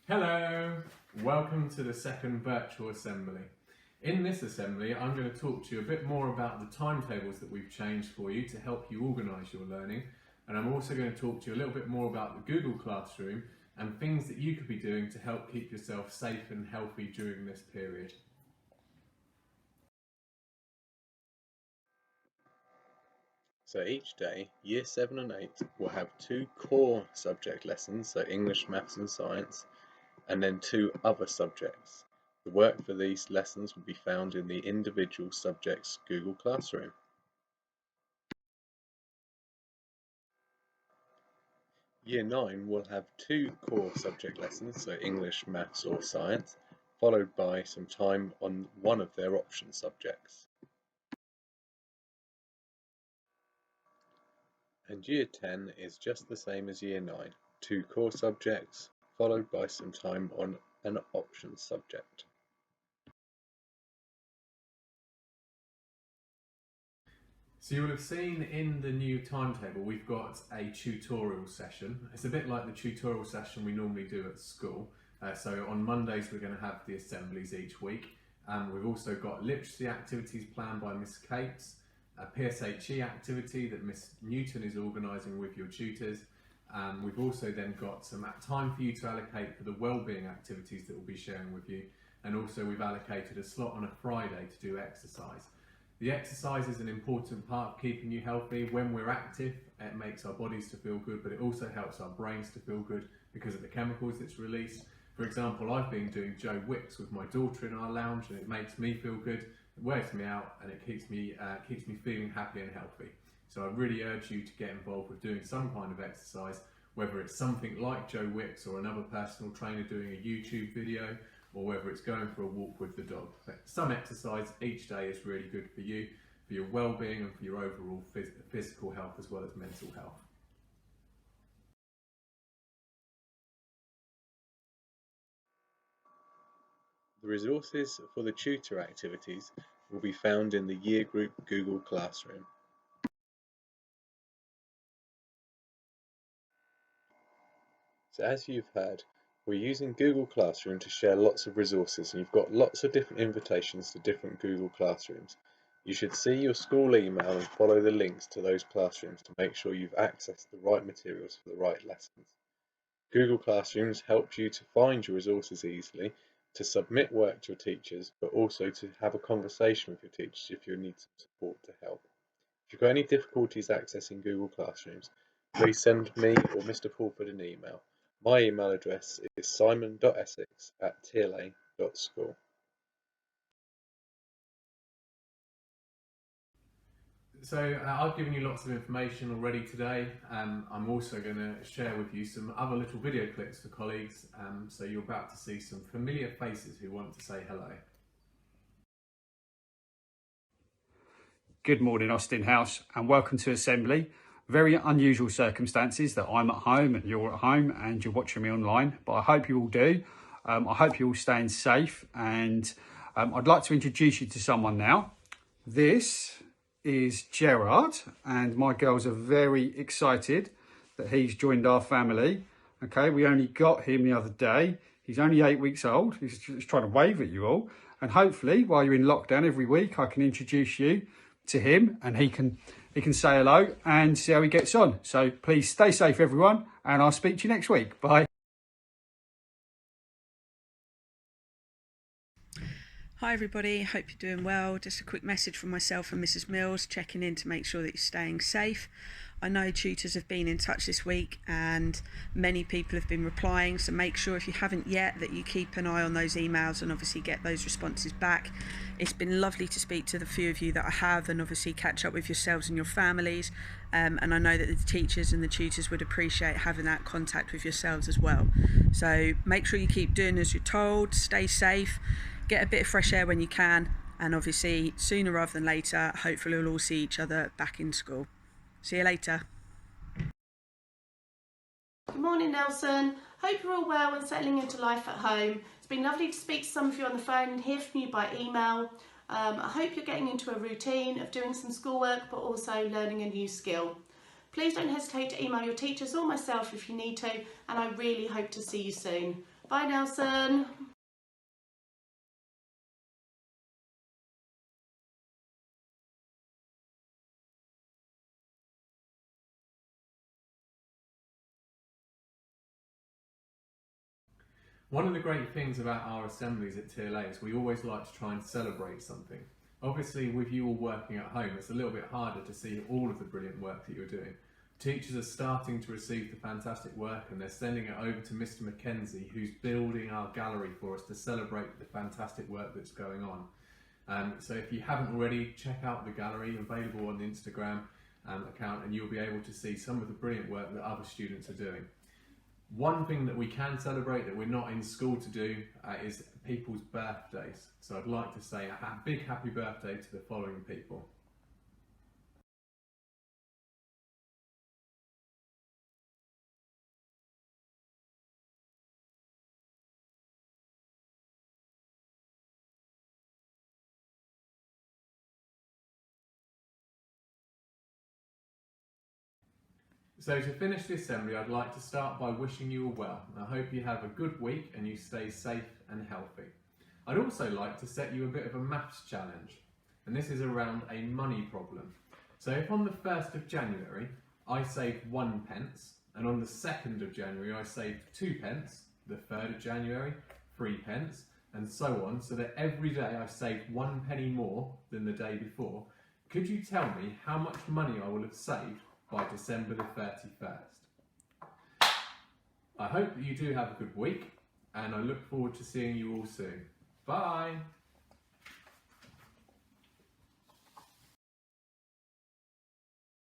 Hello! Welcome to the second virtual assembly. In this assembly, I'm going to talk to you a bit more about the timetables that we've changed for you to help you organise your learning, and I'm also going to talk to you a little bit more about the Google Classroom and things that you could be doing to help keep yourself safe and healthy during this period. So each day, Year 7 and 8 will have 2 core subject lessons, so English, Maths and Science, and then 2 other subjects. The work for these lessons will be found in the individual subjects Google Classroom. Year 9 will have 2 core subject lessons, so English, Maths or Science, followed by some time on one of their option subjects. And Year 10 is just the same as Year 9, 2 core subjects, followed by some time on an option subject. So you will have seen in the new timetable we've got a tutorial session. It's a bit like the tutorial session we normally do at school. So on Mondays we're going to have the assemblies each week. We've also got literacy activities planned by Miss Kate, a PSHE activity that Miss Newton is organising with your tutors. We've also then got some time for you to allocate for the wellbeing activities that we'll be sharing with you, and also we've allocated a slot on a Friday to do exercise. The exercise is an important part of keeping you healthy. When we're active, it makes our bodies to feel good, but it also helps our brains to feel good because of the chemicals that's released. For example, I've been doing Joe Wicks with my daughter in our lounge, and it makes me feel good, it wears me out, and it keeps me feeling happy and healthy. So I really urge you to get involved with doing some kind of exercise, whether it's something like Joe Wicks or another personal trainer doing a YouTube video, or whether it's going for a walk with the dog. Some exercise each day is really good for you, for your well-being and for your overall physical health as well as mental health. The resources for the tutor activities will be found in the Year Group Google Classroom. So as you've heard, we're using Google Classroom to share lots of resources, and you've got lots of different invitations to different Google Classrooms. You should see your school email and follow the links to those classrooms to make sure you've accessed the right materials for the right lessons. Google Classrooms helps you to find your resources easily, to submit work to your teachers, but also to have a conversation with your teachers if you need some support to help. If you've got any difficulties accessing Google Classrooms, please send me or Mr. Fulford an email. My email address is simon.essex@tla.school. So I've given you lots of information already today. I'm also going to share with you some other little video clips for colleagues, so you're about to see some familiar faces who want to say hello. Good morning, Austin House, and welcome to Assembly. Very unusual circumstances that I'm at home and you're at home and you're watching me online, but I hope you all do. I hope you're all staying safe, and I'd like to introduce you to someone now. This is Gerard, and my girls are very excited that he's joined our family. Okay, we only got him the other day. He's only 8 weeks old. He's just trying to wave at you all, and hopefully while you're in lockdown every week I can introduce you to him and he can say hello and see how he gets on. So please stay safe everyone, and I'll speak to you next week. Bye. Hi everybody, hope you're doing well. Just a quick message from myself and Mrs. Mills, checking in to make sure that you're staying safe. I know tutors have been in touch this week and many people have been replying, so make sure if you haven't yet that you keep an eye on those emails and obviously get those responses back. It's been lovely to speak to the few of you that I have and obviously catch up with yourselves and your families, and I know that the teachers and the tutors would appreciate having that contact with yourselves as well. So make sure you keep doing as you're told, stay safe, get a bit of fresh air when you can, and obviously sooner rather than later hopefully we'll all see each other back in school. See you later. Good morning, Nelson. Hope you're all well and settling into life at home. It's been lovely to speak to some of you on the phone and hear from you by email. I hope you're getting into a routine of doing some schoolwork but also learning a new skill. Please don't hesitate to email your teachers or myself if you need to, and I really hope to see you soon. Bye, Nelson. One of the great things about our assemblies at TLA is we always like to try and celebrate something. Obviously, with you all working at home, it's a little bit harder to see all of the brilliant work that you're doing. Teachers are starting to receive the fantastic work and they're sending it over to Mr. Mackenzie, who's building our gallery for us to celebrate the fantastic work that's going on. So if you haven't already, check out the gallery available on the Instagram account, and you'll be able to see some of the brilliant work that other students are doing. One thing that we can celebrate that we're not in school to do is people's birthdays. So I'd like to say a big happy birthday to the following people. So to finish the assembly, I'd like to start by wishing you all well. I hope you have a good week and you stay safe and healthy. I'd also like to set you a bit of a maths challenge, and this is around a money problem. So if on the 1st of January I saved 1 pence, and on the 2nd of January I saved 2 pence, the 3rd of January 3 pence, and so on, so that every day I saved 1 penny more than the day before, could you tell me how much money I will have saved by December the 31st. I hope that you do have a good week, and I look forward to seeing you all soon. Bye!